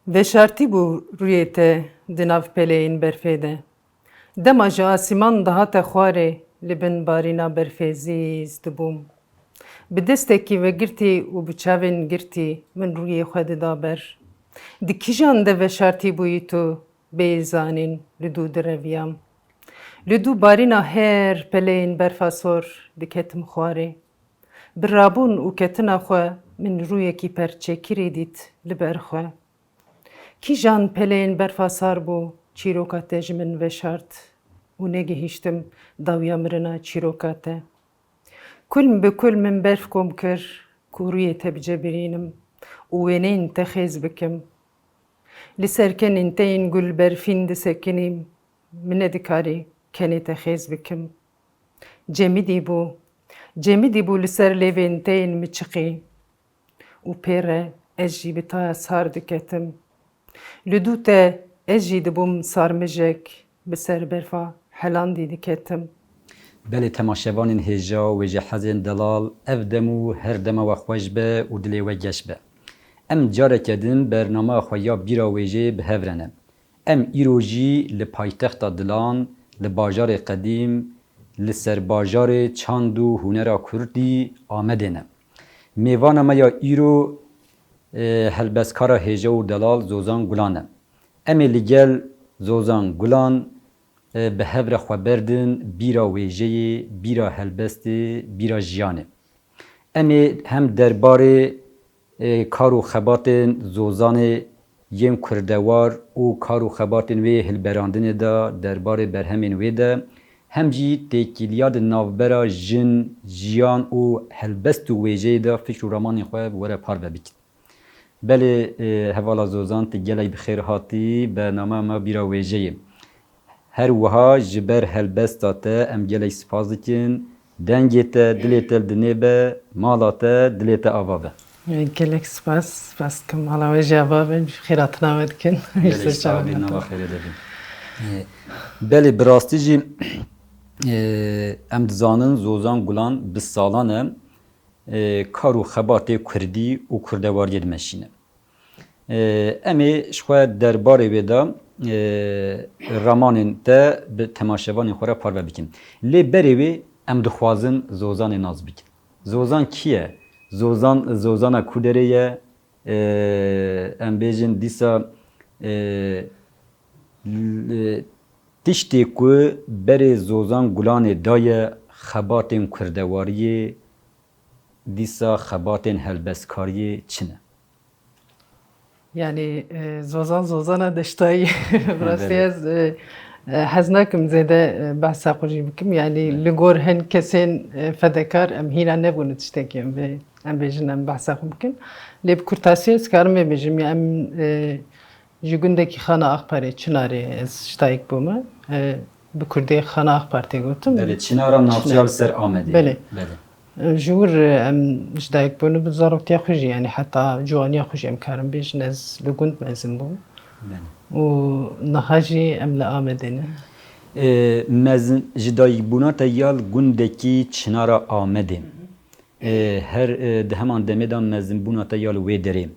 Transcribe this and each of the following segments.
Veşartî bû rûyê te di nav peleyên berfê de. Dema ji asîman dihate xwarê li bin barîna berfê zîz dibûm. Bi destekî vegirtî û bi çavên girtî min rûyê xwe dida ber. Di kîjan de veşartî bûyî tu bê zanîn li dû direviyam. Li dû barîna her peleyên berfa sor diketim xwarê. Bi rabûn û ketina xwe min rûyekî perçêkirî dît li ber xwe. Kîjan peleyên berfa sar bû çîroka te ji min veşart û negihîştim dawiya mirina çîroka te. Kulm bi kul min berf kom kir ku rûyê te bicebilînim û wêneyên te xêz bikim. Li ser kenên te yên gul berfîn disekinîm, min nedikarî kenê te xêz bikim. Cemidî bû li ser lêvên te yên mi çiqî û pê re ez jî bi taya sar diketim. Li dû te ez jî dibûm sarmijek bi ser berfa helandî diketim. Belê temaşevanên hêja wê ji hezên delal ev dem û her dema we xweş be û dilê we geş be. Em careke din bernameya xwe ya bîra wê jê bi hev rene. Em îro jî li paytexta Dilan, li bajarê qedîm, li ser bajarê çand û hunera Kurdî Amedê ne. Mêvana me ya îro helbeskara hêja û delal Zozan Gulan e. Em ê li gel Zozan Gulan bi hev re xwe berdin bîra wêjeyê, bîra helbestê, bîra jiyanê. Em ê hem derbarê kar û xebatên Zozanê yên kurdewar û kar û xebatên wê hilberandinê de derbarê berhemên wê de hem jî têkiliya di navbera jin, jiyan û helbest û wêjeyê de fikr û ramanên xwe were par vebikin. Belê hevala Zozan te gelek bi xêr hatî bernameya me bîra wêjeyê. Her wiha ji ber helbesta te em gelek spas dikin. Dengê te dilê te di nêbe, mala te dilê te ava be. Gelek spas dikim mala we jî ava be xêratina we dikin. Belê bi rastî jî em dizanin Zozan Gulan bi salan e kar û xebatê Kurdî û kurdewariyê dimeşîne. Em ê ji xwe derbarê wê de ramanên te bi temaşevanên xwe re parve bikin. Lê berê wê em dixwazin Zozanê naz bikin. Zozan kî ye? Zozana Kuderê ye. Em bêjin dîsa tiştê ku berê Zozan Gulanê daye xebatên kurdewariyê, dîsa xebatên helbestkariyê çi ne? Yani Zozana deştayî rastî ez hez nakim zêde behsa xwe jî bikim. Yani li gor hin kesên fedekar em hîna nebûne tiştekî em bêjin em behsa xwe bikin. Lê bi kurtasiyê ez karim ê bêjim ya em ji gundekî Xana Axparê Çinarê ez şitayek bûme. Bi Kurdî Xana Axpar tê gotin. Belê Çînara navçeya li ser Amedê. Belê. Ji wir em ji dayek bûne bi zarotiya xwe jî yani heta ciwaniya xwe jî em karim bêjin ez li gund mezin bûm. û niha jî em li Amedê ne. Mezin ji dayîkbûna te ya li gundekî Çinara Amedê. Her di heman demê de mezinbûna te ya li wê derê.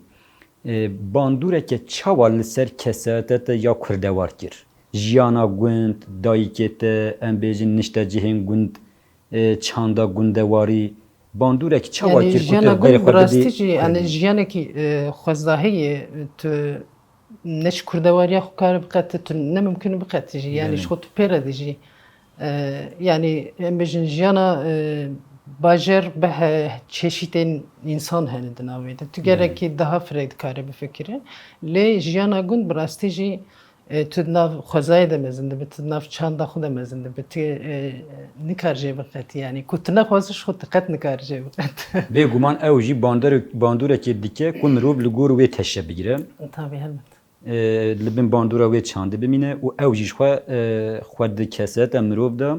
Bandûreke çawa li ser kesete te ya kurdewar kir. Jiyana gund, dayîkê te, em bêjin nişte cihên gund, çanda gundewarî. Bandûrek çawa kir ku jiyana gund bi rastî jî yani jiyanekî xwezahiyê tu ne ji kurdewariya xwe kare biqete tu ne mimkin biqete jî yani ji xwe tu pê re dijî. Yani em bêjin jiyana bajar behe çeşitên însan hene di navê de. Tu gerekî daha firê dikare bifikire. Lê jiyana gund bi rastî jî tu di nav xwezayê de mezin dibe, tu di nav çanda xwe de mezin dibe. Tu nikar jê biqetî yani ku tu nexwazî ji xwe tu qet nikar jê biqet. Bêguman ew jî bandûrekê dike ku mirov li gor wê teşe bigire. Tabii helbet. Li bin bandûra wê çandê bimîne û ew jî xwe di kesete mirov de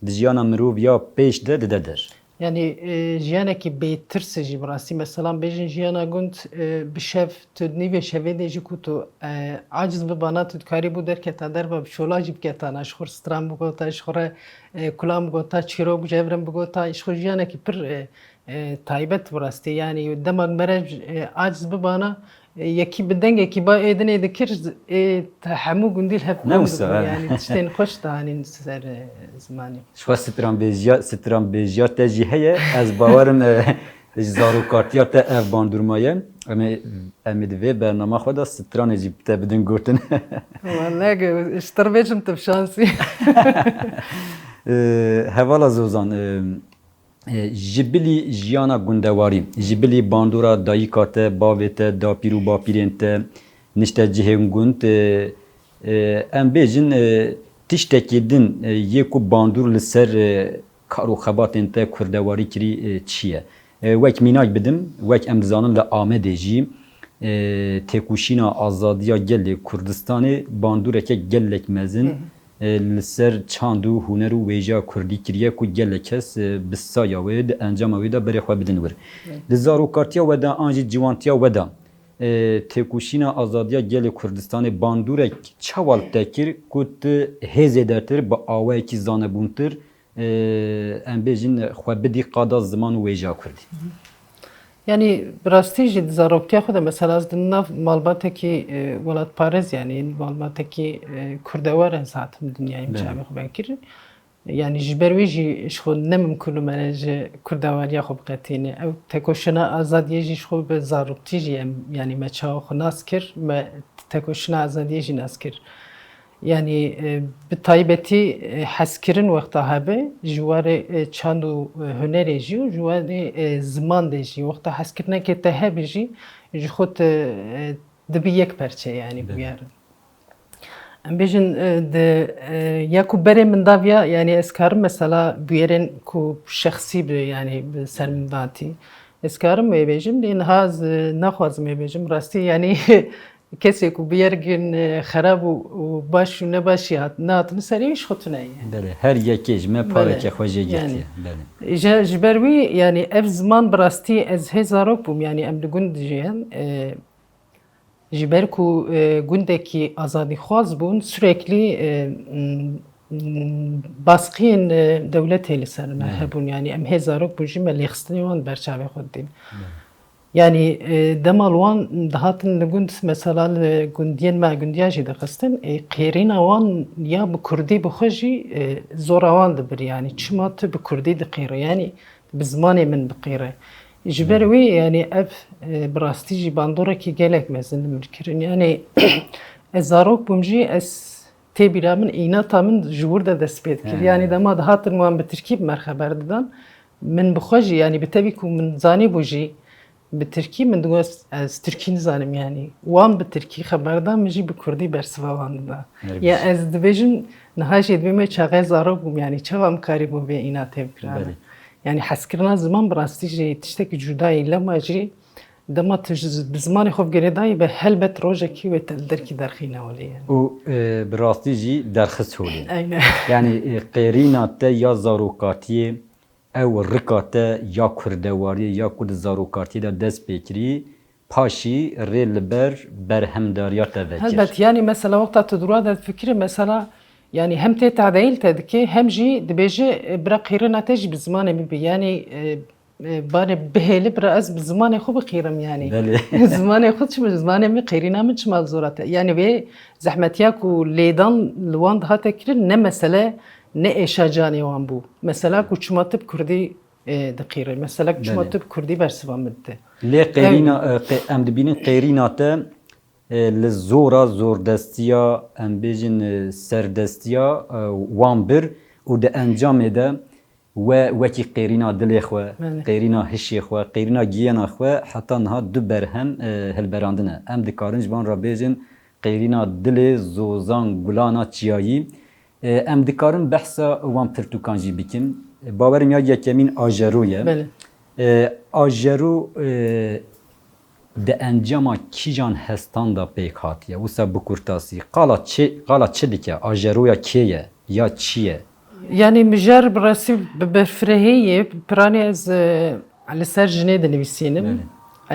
di jiyana mirov ya pêş de dide der. Yani jiyanekî bêtirsê jî bi rastî mesela bêjin jiyana gund bi şev tu nîvê şevê de jî ku tu aciz bibana tu dikarî bû derketa derve bi şola jî biketana ji xwe stran bigota ji xwe re kulan bigota çîrok jevrin bigota ji xwe jiyanekî pir taybet bi rastî yani demek mere aciz bibana yekî bi dengekî ba êdinê dikir hemû gundîl hev Ne wisa, yani tiştên xweş danîn ser zimanê. Şwa stranbêjiya te jî heye, ez bawerim ji zarokatiya te ev bandûrmaye. Em ê di vê bername xwe de stranê jî te bidin gotin. Vallahi ji tir tu şansî. Hevala Zozan, ji bilî jiyana gundewarî, ji bilî bandora dayîka te, bavê te, dapîr û bapîrên te, nişte cihên gund, em bêjin tiştekî din yê ku bandor li ser kar û xebatên te kurdewarî kirî çi ye? Wek mînak bidim, wek em dizanin li Amedê jî têkoşîna azadiya gelê Kurdistanê bandoreke gelek mezin li ser çand û huner û wêjiya Kurdî kiriye ku gelek kes bi saya wê di encama wê de berê xwe bidin wir. Di zarokatiya we de an jî ciwantiya we de têkoşîna azadiya gelê Kurdistanê bandorek çawal te kir ku tu hêzê dertir bi awayekî zanebûntir em bêjin xwe bidî qada ziman û wêjiya Kurdî. Yani birastî jî di zarokiya xwe de mesela ez di nav malbatekî welatparêz yani malbatekî Kurdewar ez hatim dinyayê çavê xwe kir. Yani ji ber wê jî ji xwe nemimkûn me ji Kurdewariya xwe biqetîne. Ew tekoşîna azadiyê jî ji xwe bi zaroktî jî em yani me çawa xwe nas kir, me tekoşîna azadiyê jî nas kir. Yani bi taybetî hezkirin wexta hebe ji warê çand û hunerê jî û ji warê ziman de jî wexta hezkirinekê te hebe jî ji xwe dibî yek perçe yani bûyar. Em bêjin ya ku berê min daviya yani ez karim mesela bûyerên ku şexsî bi yani bi ser min datî ez karim wê bêjim lê niha ez naxwazim wê bêjim rastî yani kesê ku bi yergin xerab û baş û nebaşî nehatine serê ji xwe tune ye. Her yekê ji me pareke xwe jê girtiye. Ji ber wî yani ev ziman bi rastî ez hê zarok bûm yani em li gund jiyan ji ber ku gundekî azadîxwaz bûn süreklî baskiyên dewletê li ser me hebûn yani em hê zarok bûn jî me lêxistinê wan berçavê xwe didîn. Yani demal wan dihatin li gund mesela li gundiyên me gundiya jî dixistin qêrîna wan ya bi Kurdî bi xwe jî zora wan dibir yani çima tu bi Kurdî diqîre yani bi zimanê min biqîre. Ji ber wê yani ev bi rastî jî bandorekî gelek mezin li min kirin yani ez zarok bûm jî ez têbîra min înata min ji wir de dest pê dikir yani dema dihatin wan bi Tirkî bi me xeber didan min bi xwe jî yani bi tevî ku min zanîbû jî bi Tirkî min digot ez Tirkî nizanim yani wan bi Tirkî xeber da min jî bi Kurdî bersiva wan dida. Ya ez dibêjim niha jê divê me çaxê zarok bûm yani çawa em karî bû vê îna têv kiran. Yani hezkirina ziman bi rastî jî tiştekî cudayî lema jî dema tu bi zimanê xwe girêdayî be helbet rojekî wê te li derkî derxîne olê yani. û bi rastî jî derxist holê. Aynen. Yani qêrîna te ya zarokatiyê ew rika te ya kurdewariyê ya ku di zarokatiyê de dest pê kirî paşî rê li ber berhemdariya te vekir. Helbet yani mesela wexta tu dura de fikirî mesela yani hem tê tadeyîl te dike hem jî dibêje bira qîrina te jî bi zimanê bibe yani barê bihêlî bira ez bi zimanê xwe biqîrim yani. Zimanê xwe çima zimanê min qîrîna min çima zora te yani vê zehmetiya ku lêdan li wan dihate kirin ne mesele ne êşa canê wan bû. Mesela ku çima tu bi Kurdî diqîre. Mesela ku çima tu bi Kurdî bersiva min dide. Lê qêrîna em dibînin qêrîna te li zora zordestiya em bêjin serdestiya wan bir û di encamê de wekî qêrîna dilê xwe, qêrîna hişê xwe, qêrîna giyana xwe heta niha du berhem hilberandine. Em dikarin ji van re bêjin qêrîna dilê zozan gulana çiyayî. Em dikarin behsa wan pirtûkan jî bikin. Bawerim ya yekemîn ajero ye. Ajero di encama kîjan hestan da pêk hatiye wisa bi kurtasî qala çi dike ajeroya kê ye ya çi ye? Yani mijar bi rastî bi berfirehiyê piranê ez li ser jinê dinivîsînim.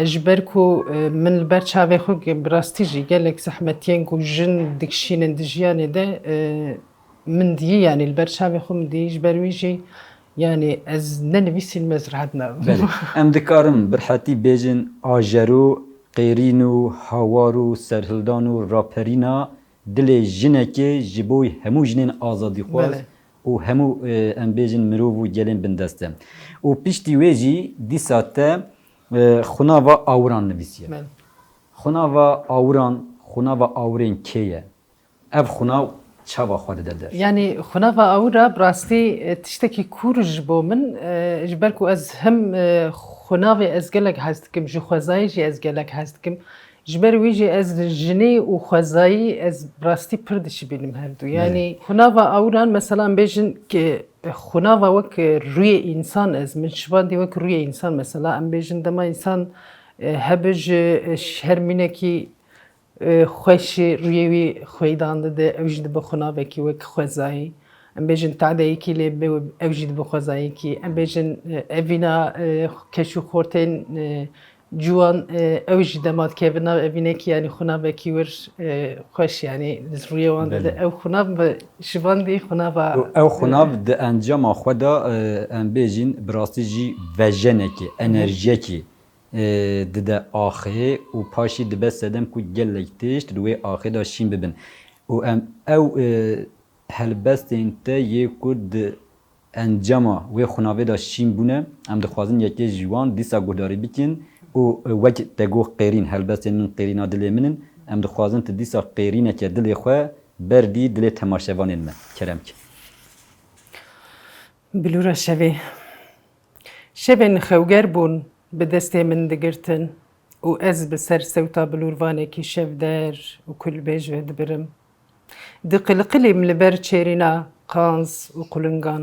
Ji ber ku min li ber çavê xwe bi rastî jî gelek zehmetiyên ku jin dikişînin di jiyanê de min diyî yani li ber çavê xwe min diyî ji ber wî jî yani ez nenivîsînim ez rahat nabim. Em dikarin bir hetî bêjin ajero قیرین و هاوار و سرهلدان و راپرینا دل جنکی جبوی همو جنین آزادی خواست و همو ام بیجن مروف و گلین بندسته و پیشتی ویجی دی ساته خناوا آوران نویسیه خناوا آورین کیه اف خناو çava xwe der. Yani xunava awra brastî tiştekî kûr ji bo min ji ber ku ez hem xunavê ez gelek hez dikim ji xwezayî jî ez gelek hez dikim ji ber wî jî ez jinê û xwezayî ez brastî pir dişibînim her du. Yani xunava awran mesela em bêjin ki xunava wek rûyê însan ez min şivandî wek rûyê însan mesela em bêjin dema însan hebe ji şermînekî خوشی رویوی خویدانده ده اوجد بخونا وکی وک خوزایی ام بیشن تعدایی کی لی به اوجد بخوزایی کی ام بیشن اوینا کشو خورتین جوان اوجد مات که اوینا اوینه کی یعنی خونا وکی ور خوش یعنی رویوانده ده او خونا شوان دی خونا و او خونا ده انجام خدا ام بیشن براستی جی وجنه کی انرژی کی دده آخه و پاشی دبه سدم کو گلک تشت روی آخه داشتیم ببین و ام او هلبستین تا یه کد انجاما و خناوه داشتیم بونه ام دخوازن یکی جوان دیسا گوداری بیکن و وقت تگو قیرین هلبستین من قیرینا دلی منن ام دخوازن تا دیسا قیرینه که دلی خواه بردی دلی تماشوانین من کرم که بلورا شوین خوگر بون به دسته من دگرتن و از به سر سوتا بلوروانه کی شف در و کل بیج و دبرم دقلقلی ملبر چرینا قانز و قلنگان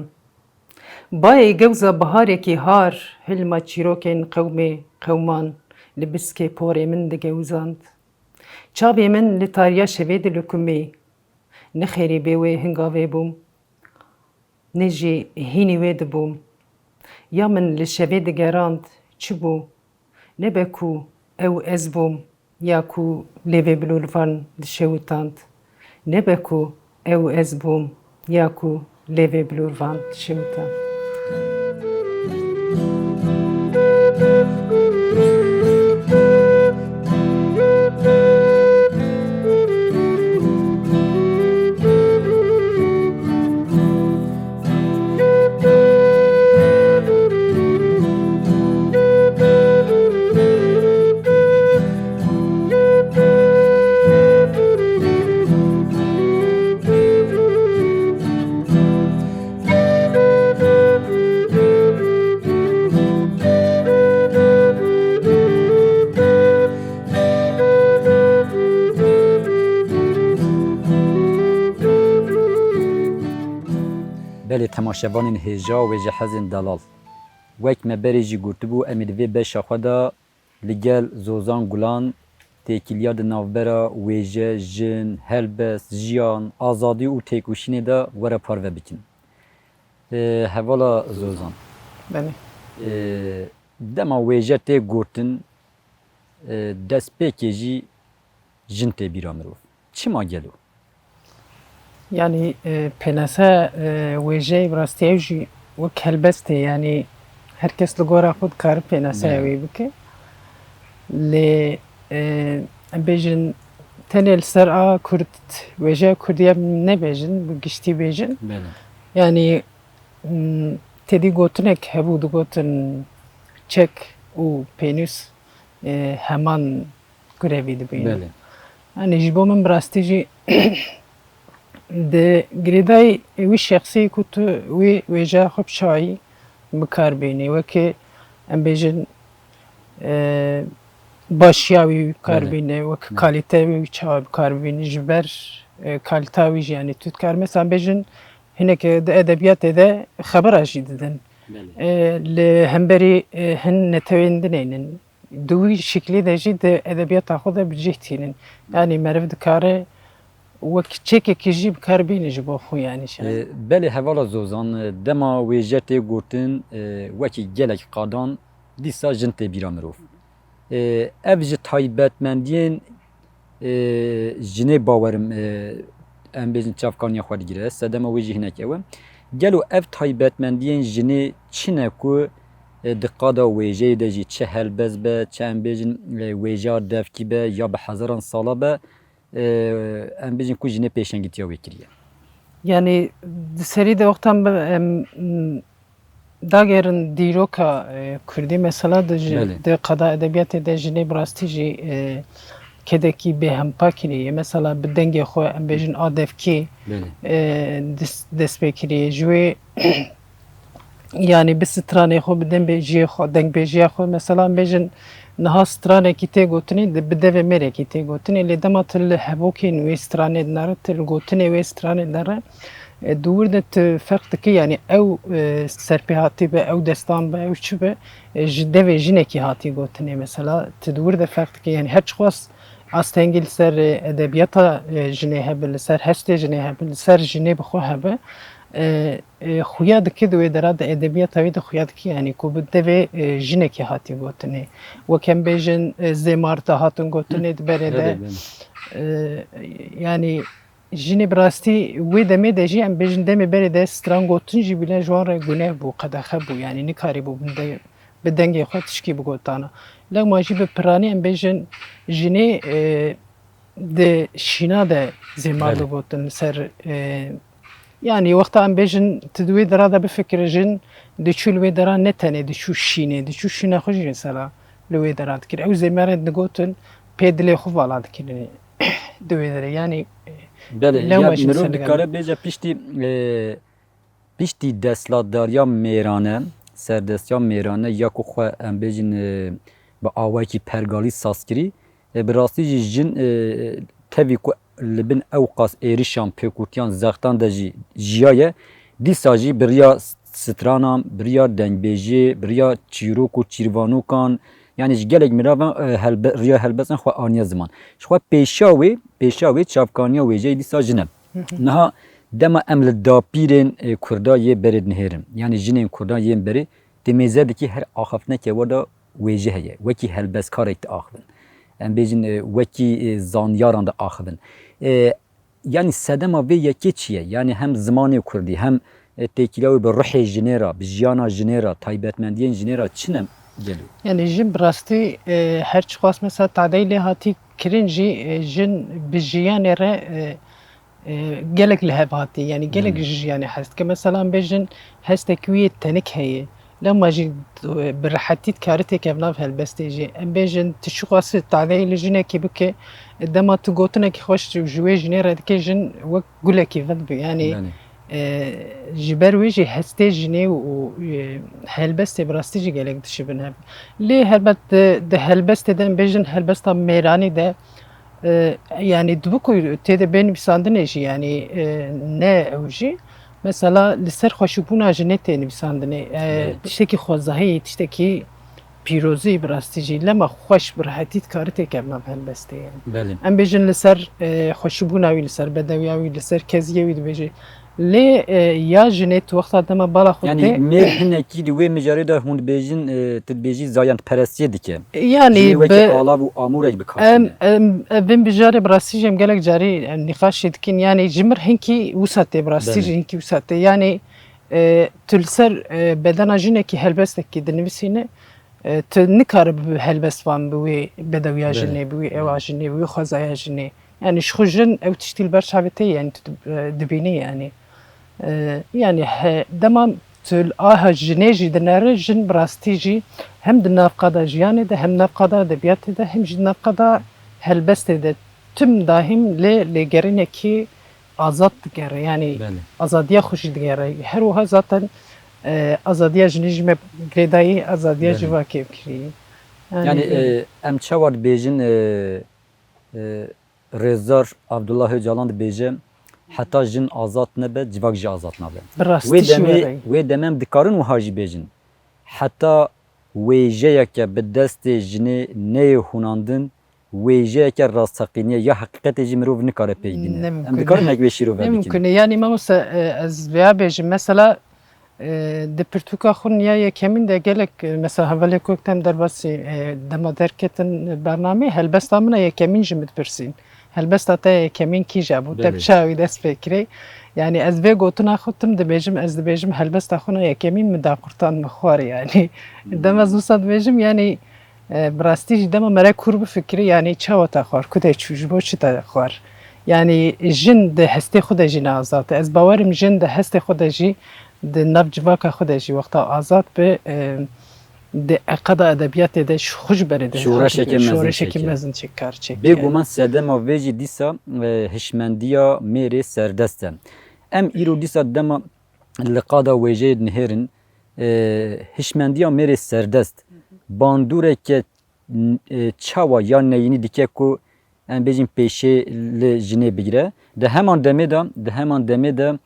بای گوزا بهاره کی هار هلما چیروکین قومی قومان لبسکی پوری من دگوزاند چابی من لطاریا شوید لکمی نخیری بیوی هنگاوی بوم نجی هینی وید بوم یا من لشوید گراند چی بو نبکو او از بوم یا کو لیوی بلورفان دشوتاند نبکو او از بوم یا کو لیوی بلورفان دشوتاند بله تماشاوانین هجا و جهازین دلال وک مبرجی گرتبو امید وی بش خدا لگل زوزان گلان تکیلیاد نوبرا ویجه جن هلبس جیان آزادی و تکوشینی دا وره پارو بکن حوالا زوزان بله دما ویجه تی گرتن دست پیکیجی جن تی بیرا مروف چی ما گلو؟ Yani penasa veje brasti evji ve kelbeste yani herkes li gora xud kar penasa evi bike le bejin tenel ser a Kürt veje Kürdiye ne bejin bu gişti bejin yani tedi gotunek hebu du gotun çek u penus heman göreviydi bu yani jibo min brastici de gridای وی شخصی که تو وی وجه خوب شایی بکار بینی و که ام بیشن باشیاوی بکار بینی و که کالیته وی چای بکار بینی جبر کالیته وی یعنی تو کار مثلا بیشن هنه که ادبیات ده خبر آجی دادن ل همبری هن نتویندنین دوی شکلی داشتی ده ادبیات خود بجهتینن یعنی مرد کاره وک چکی کیجی بکار بینی جبو خو یعنی شد. بله حوالا زوزان دما ویجت گوتن وکی گلک قادان دیسا جنت بیرامروف. اوج تایبت مندین جنه باورم ام بیزن چافکانی خود گیره. سدما ویجی هنک اوه. گلو اف تایبت مندین جنه چینه کو دقادا ویژه ده جی چه هلبز به چه ام بیجن ویژه دفکی به یا به هزاران سالا به ام بیجن کو جنه پیشنگیتیا وکریه Yani seri de oktan dagerin diroka Kürdi mesela Beli. de kada edebiyatı de jine brastici kedeki behempa kiriye mesela bir denge xo em bejin adevki بله destpekiriye jwe yani bir strane xo bir denge xo deng bejiye xo mesela em bejin naha strane ki te gotini de bir deve mere ki te gotini le damatil hebokin ve strane nar til gotini ve strane nar دوردت فرق که یعنی او سرپیهاتی به او دستان به او چی به جده و جنه کی هاتی گوتنه مثلا تدورد فرق که یعنی هر چخواست استنگل سر ادبیاتا جنه هبل سر هست جنه هبل سر جنه بخو هبه خویا دکی دوی دراد ادبیات وی د خویا دکی یعنی کو بده و جنه کی هاتی گوتنه و کم بیجن زمارتا هاتون گوتنه بره ده yani jine brasti we deme de ji em bejin deme bere de strangotun ji bile jwar gunev bu qadaxa bu yani nikari bu binde be denge xwe tişkî bu gotana la ma ji be pirani em bejin jine de şina de zemar Evet. gotin ser yani wexta em bejin tidwê dera da bifikir jin de çû li wê dera ne tenê de çû şînê de çû şîna xwe jî mesela li wê dera dikir ew zemarê digotin pê dilê xwe vala dikirin di wê derê yani بله لو یا ماشین مرو سرگرم. دکاره بیجه پیشتی دستلاتداریا میرانه سردستیا میرانه یا کو خو ام بیجن با آوای کی پرگالی ساسکری براستی جن تبی کو لبن اوقاس ایریشان پکورتیان زختان دجی جیایه دی ساجی بریا سترانام بریا دنگبیجی بریا چیروک و چیروانو کان yani gelek miravan riya helbesen xwe aniya ziman. Xwe pêşawê çavkaniya wê jê dîsa jin e. Niha dema em li dapîrên Kurda yê berê nihêrin. Yani jinên Kurda yên berê di mêzedekî her axaftinekê we da wê jî heye. Wekî helbezkarek de axivin. Em bêjin wekî zanyaran da axivin. Yani sedema vê yekê çi ye? Yani hem zimanê Kurdî hem têkîla wê bi ruhê jinê ra, bi jiyana jinê ra, taybetmendiyên jinê ra çi ne geliyor? Yani jin brastî her çiqas mesela tadeyê hatî kirin jî jin bi jiyanê re gelek li hev hatî yani gelek jiyanê hest ki mesela em bêjin hestekî wî tenik heye lema jî bi rehetî dikarî têkev nav helbestê jî em bêjin tu çiqas tadeyê li jinekê bike dema tu gotinekî xweş ji wê jinê re dike jin wek gulekî vedbû yani ji ber wê jî hestê jinê û helbestê bi rastî jî gelek dişibin hev. Lê helbet di helbestê de em bêjin helbesta mêranî de yani dibû ku tê de benivîsandinê jî yani ne ew jî mesela li ser xweşibûna jinê tê nivîsandinê tiştekî xwezahiyê tiştekî pîrozî bi rastî jî lema xweş bi rehetî dikarî têkev nav helbestê yani. Em bêjin li ser xweşibûna wî li ser bedewiya wî li ser keziyê wî dibêje lê ya jinê tu wexta dema bala xwe Yani mêr hinekî di wê mijarê de hûn dibêjin tu dibêjî zayentperestiye dike. yani wekî alav û amûrek bikaşîne. Em bijarê bi rastî jî em gelek carî nîqaşê dikin yani ji mir hinkî wisa tê bi rastî jî hinkî wisa tê yani tu li ser bedena jinekî helbestekî dinivîsîne tu nikarî bi helbest van bi wê bedewiya jinê bi wê ewa jinê bi wê xwezaya jinê yani ji xwe jin ew tiştî li ber çavê tê yani tu dibînî yani yani dema tu aha jinê jî dinere jin bi rastî jî hem di navqada jiyanê de hem navqada edebiyatê de hem jî navqada helbestê de tüm dahîm lê lêgerînekî azad digere yani azadiya xwe jî digere her wiha zaten azadiya jinê jî me girêdayî azadiya civakê ev kirî. Yani em çawa dibêjin Rêzar Abdullah Öcalan dibêje heta jin azad nebe civak jî azad nabe. Bi rastî jî Wê demem dikarin wiha jî bêjin. Heta wêjeyeke bi destê jinê neyê hûnandin wêjeyeke rastseqîniye ya heqîqetê jî mirov nikare pey bîne. Em dikarin hek wê şîrove bikin. Nemkune yani mamosa ez veya bêjim mesela di pirtûka xwe ya yekemîn de gelek mesela hevalê ku tem derbasî dema derketin bernamê helbesta min a yekemîn jî min dipirsîn. helbesta te kemîn kîja bû te Belê. çawî dest pê kirê yani ez vê gotina xwe tim dibêjim ez dibêjim helbesta xwe ne yekemîn min da qurtan min xwarê yani dema ez wisa dibêjim yani bi rastî jî dema mere kur bifikirî yani çawa te xwar ku te çû ji bo çi te xwar yani jin di hestê xwe de jî ne azad e ez bawerim jin di hestê xwe de jî di nav civaka xwe de jî wexta azad bi di eqeda edebiyatê de xwe ji berê de şoreşekî mezin çê kar çêkiye. Bêguman sedema vê jî dîsa hişmendiya mêrê serdest e. Em îro dîsa dema li qada wêjeyê nihêrin hişmendiya mêrê serdest bandûreke çawa ya neyînî dike ku em bêjin pêşê li jinê bigire di heman demê de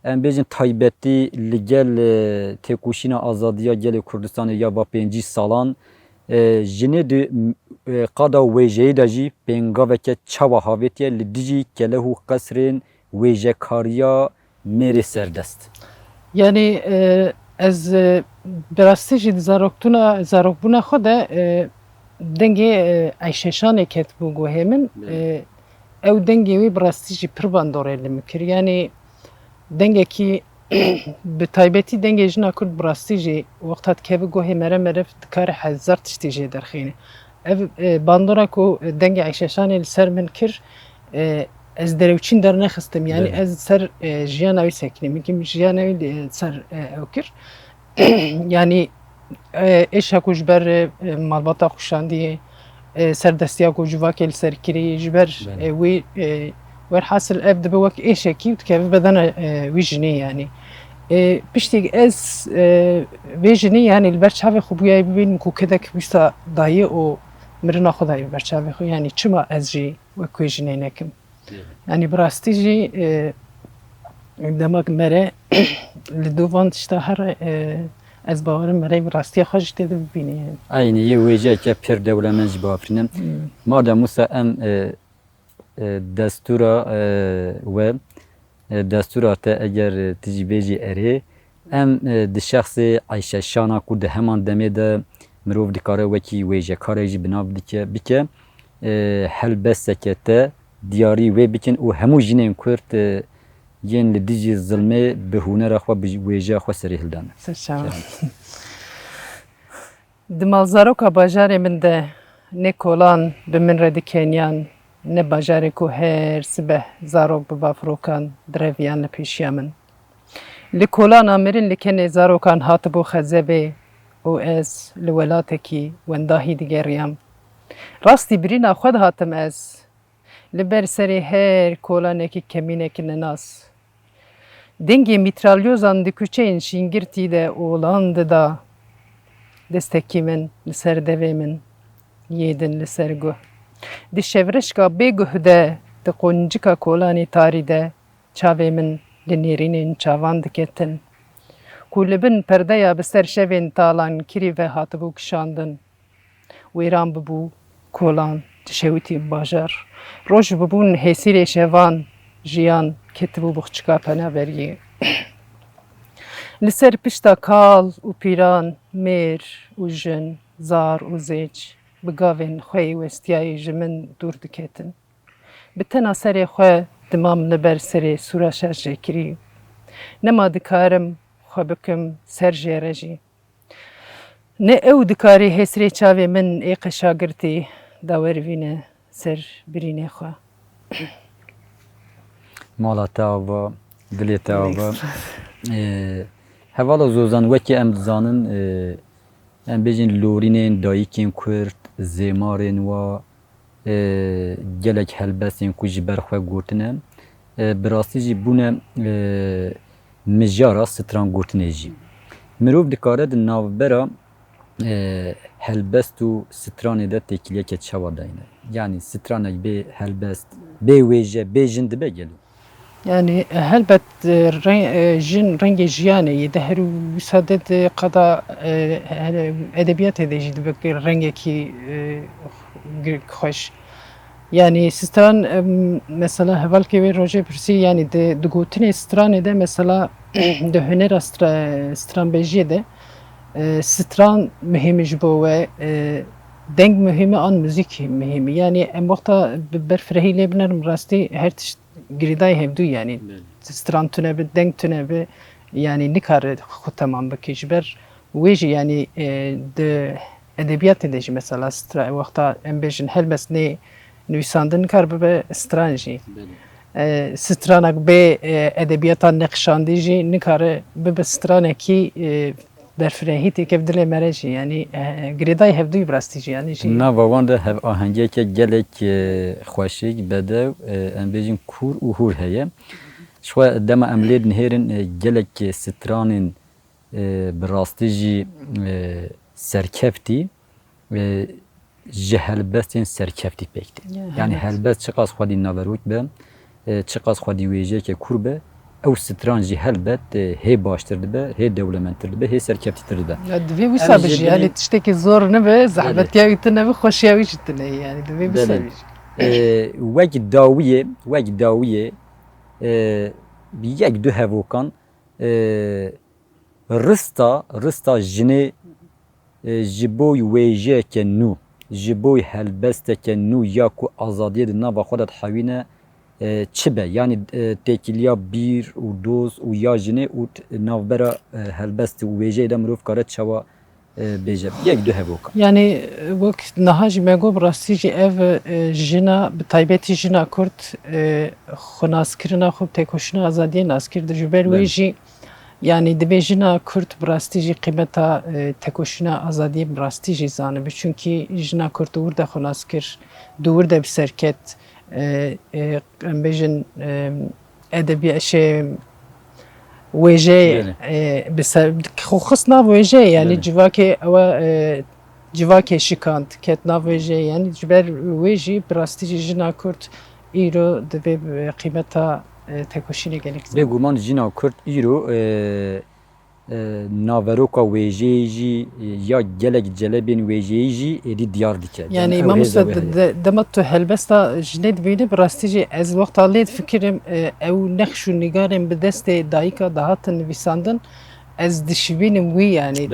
em bêjin taybetî li gel têkoşîna azadiya gelê Kurdistanê ya va 5 salan jinê di qada wêjeyê de jî pêngaveke çawa havêtiye li dijî keleh û qesrên wêjekariya mêrê serdest. Yani ez bi rastî jî di zarokbûna xwe de dengê eşeşanê ketibû guhê min ew dengê wî bi rastî jî pir bandorê li min kir yani dengekî bi taybetî dengê jina Kurd bi rastî jî wexta dikeve guhê mere dikare hezar tiştî jê derxîne ev bandora ku dengê eşeşanê li ser min kir ez derewçîn dernexistim yani ez ser jiyana wî sekinî min jiyana wî ser ew kir yani êşa ku ji ber malbata xweşandiyê serdestiya ku civakê li ser kirî ji ber wî werhasil ev dibe wek êşekî dikeve bedena wî jinê yani piştî ez vê jinê yani li ber çavê xwe bûye bibînim ku kedek wîsta dayê û mirina xwe dayê li ber çavê xwe yani çima ez jî wek wê jinê nekim yani bi rastî jî demek mere li dovan tişta her ez bawerim mere bi rastiya xwe jî tê de bibîne yani. Aynı yê wêjeyeke pir dewlemend jî bafirînim. Madem wisa em destûra we destûra te eger tu jî bêjî erê em di şexsê eşeşana ku di heman demê de mirov dikare wekî wêjekarê jî bi nav bike helbesteke te diyarî wê bikin û hemû jinên Kurd yên li dijî zilmê bi hunera xwe bi wêjeya xwe serê hildan. Di malzaroka bajarê min de ne kolan bi min re dikeniyan ne bajarê ku her sibeh zarok bi bafrokan direviyan li pêşiya min. Li kolana mirin li kenê zarokan hatibû xezebê û ez li welatekî wendahî digeriyam. Rastî birîna xwe dihatim ez li ber serê her kolanekî kemînekî nenas. Dengê mitralyozan di küçeyên şîngirtî de oğlan dida destekî min li ser devê min yêdin li ser guh. Di şevreşka bêguh de di qoncika kolanê tarî de çavê min li nêrînên çavan diketin. Ku li bin perdeya bi ser şevên talan kirî ve hatibû kişandin. Wêran bibû kolan di şewitî bajar. Roj bibûn hêsîrê şevan jiyan ketibû bixçika penaberiyê. Li ser pişta kal û pîran mêr û jin zar û zêç bi gavên xwe yê westiyayê ji min dûr diketin. Bi tena serê xwe dimam li ber serê sûra şer jêkirî. Nema dikarim xwe bikim ser jêre jî. Ne ew dikarî hêsirê çavê min ê qeşagirtî dawerivîne ser birînê xwe. Mala te ava, dilê te ava. Hevala zozan wekî em dizanin em bêjin lorînên dayîkên Kurd, zêmarên wa gelek helbestên ku ji ber xwe gotine bi rastî jî bûne mijara stran gotinê jî. Mirov dikare di navbera helbest û stranê de têkiliyeke çawa dayîne. Yani stranek bê helbest, bê wêje, bê jin dibe gelû. Yani helbet jin rengê jiyanê yê de herû wisa de qeda edebiyatê de jî dibe rengekî xweş. Yani stran mesela hevalkê wê rojê pirsî yani di gotinê stranê de mesela di hunera stranbêjiyê de stran mühim ji bo we denk mühimi an müzik mühimi. Yani em vakta berfrehi lebnerim rasti her tiş giriday hevdu yani. Stran tüne be, denk tüne be. Yani nikare xu tamam bakıcı ber. Veji yani de edebiyat edeci mesela stra vakta em bejin helbes ne nüvisandın kar be stranji. Stranak be edebiyata nekşandici nikare be straneki berfrehi teke dilê me jî yani girêdayê hevdûyî bi rastî jî yani jî Nava wan de hev ahengeke gelek xweşik bedew em bêjin kur û hûr heye. Şwe dema em lê dinhêrin gelek stranên bi rastî jî serkeftî ji helbestên serkeftî pêk tê. Yani helbest çiqas xwedî naverok be, çiqas xwedî wêjeyeke kur be, ew stran jî helbet hê baştir dibe, hê dewlementtir dibe, hê serkeftîtir dibe. divê wisa Em jê bijî yani dilê- tiştekî zor nibe zehmetiya wî tu nebe xweşiya wî jî tu neyê yani divê wisa Belê. bijî. Wek dawiyê yek du hevokan rista jinê ji bo wêjeyeke nû ji bo helbesteke nû ya ku azadiyê di nava xwe de dihewîne çi be yani têkiliya bîr û doz û ya jinê û navbera helbest û wêjeyê de mirov kare çawa bêje yek du hevokan. Yani wek niha jî me got bi rastî jî ev jina bi taybetî jina Kurd xwenaskirina xwe bi têkoşîna azadiyê naskirdir ji ber wê jî yani divê jina Kurd bi rastî jî qîmeta têkoşîna azadiyê bi rastî jî zanibe çünkü jina Kurd dûr de xwenaskir dûr de bi serket em bêjin edebiyat wêjeyê bi xis nav wêjeyê yani civakê ew civakê şikand ket nav wêjeyê yani ji ber wê jî bi rastî jî jina Kurd îro divê qîmeta têkoşînê gelek Bêguman jîna Kurd îro naveroka wêjeyê jî ya gelek celebên wêjeyê jî êdî diyar dike. yani mamosta dema tu helbesta jinê dibîne bi rastî jî ez wexta lê difikirim ew nexş û nîgarên bi destê dayîka dahatin nivîsandin ez dişibînim wî yani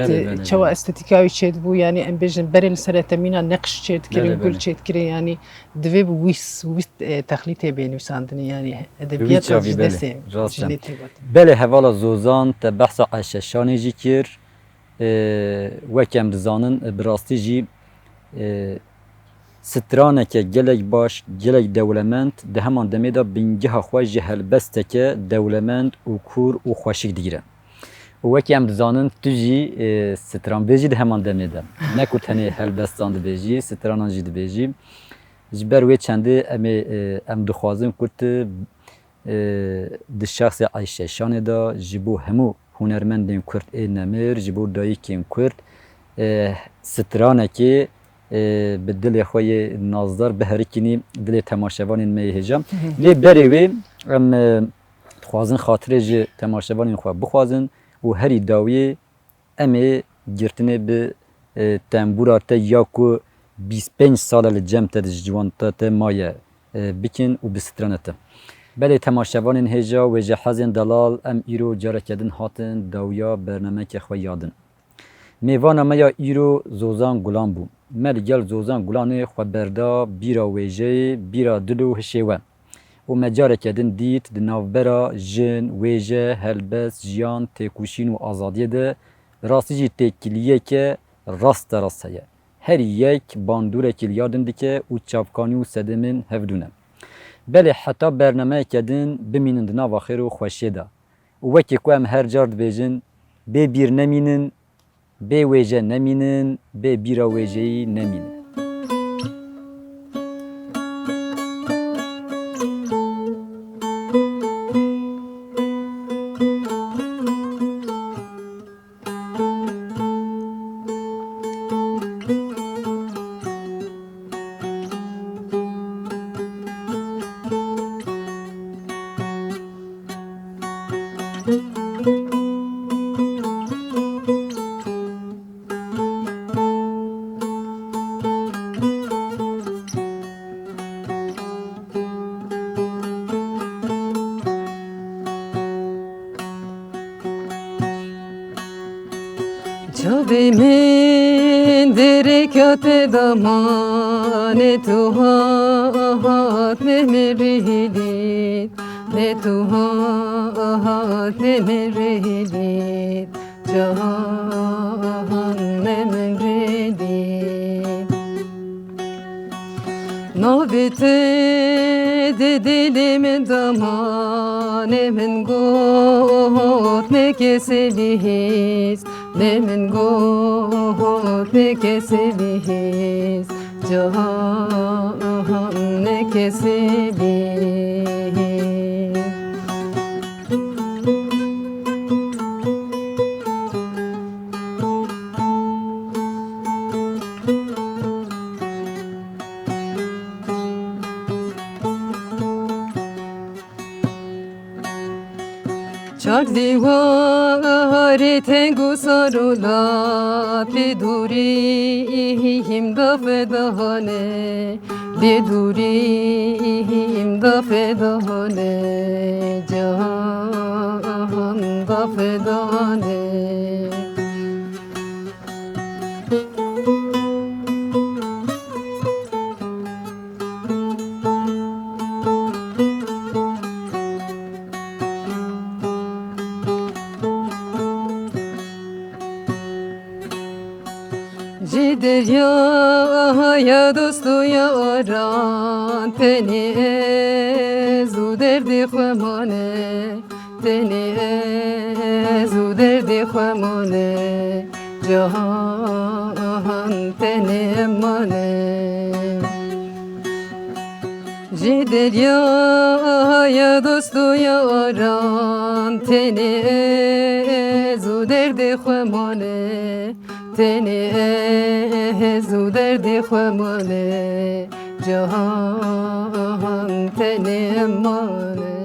çawa estetîka wî çêdibû yani em bêjin berê li ser temîna neqş çêdikirin gul çêdikirin yani divê bi wî texlîtê bê nivîsandinê yani edebiyata ji destê jinê tê gotin. Belê hevala zozan te behsa eşeşanê jî kir wek em dizanin bi rastî jî straneke gelek baş gelek dewlement di heman demê de bîngeha xwe ji helbesteke dewlement û kur û xweşik digire. Wekî em dizanin tu jî stranbêjî di heman demê de ne ku tenê helbestan dibêjî stranan jî dibêjî ji ber wê çendê em dixwazin ku tu di şexsê eşeşanê de ji bo hemû hunermendên Kurd ê nemir ji bo dayîkên Kurd stranekê bi dilê xwe yê nazdar biherikînî dilê temaşevanên me yê hêja lê berê wê em dixwazin xatirê ji temaşevanên xwe bixwazin û herî dawiyê em ê girtinê bi tembûra te ya ku 25 sala li cem te ji ciwanta te maye bikin û bi strana te. Belê temaşevanên hêja wê ji hezên delal em îro careke din hatin dawiya bernameke xwe yadin. Mêvana me ya îro Zozan Gulan bû. Me li gel Zozan Gulanê xwe berda bîra wêjeyê, bîra dil û hişê we. û me careke din dît di navbera jin, wêje, helbest, jiyan, têkoşîn û azadiyê de rastî jî têkiliyeke rast de rast heye. Herî yek bandûrekî li yadin dike û çavkanî û sedemên hevdûne. Belê heta bernameyeke din bimînin di nava xêr û xweşiyê de. û wekî ku em her car dibêjin bê bîr nemînin, bê wêje nemînin, bê bîra wêjeyî nemînin. Çavimin derekate دامان تو هات نمیریدید نه تو هات نمیریدید جهان نمیریدید نوبت دلم دامان من گفت نه کسی بیست نه من گفت نه کسی بیست جهان نه کسی بیست چاک دیوار تنگو سارولات بدوریم دفدانه بدوریم دفدانه جهان دفدانه جی دریا دوست و یاران تنی زو درد خمانه تنی زو درد خمانه جهان تنی مانه جی دریا دوست و یاران تنی زو درد خمانه تنی زو درد خمانه جهان تنی مانه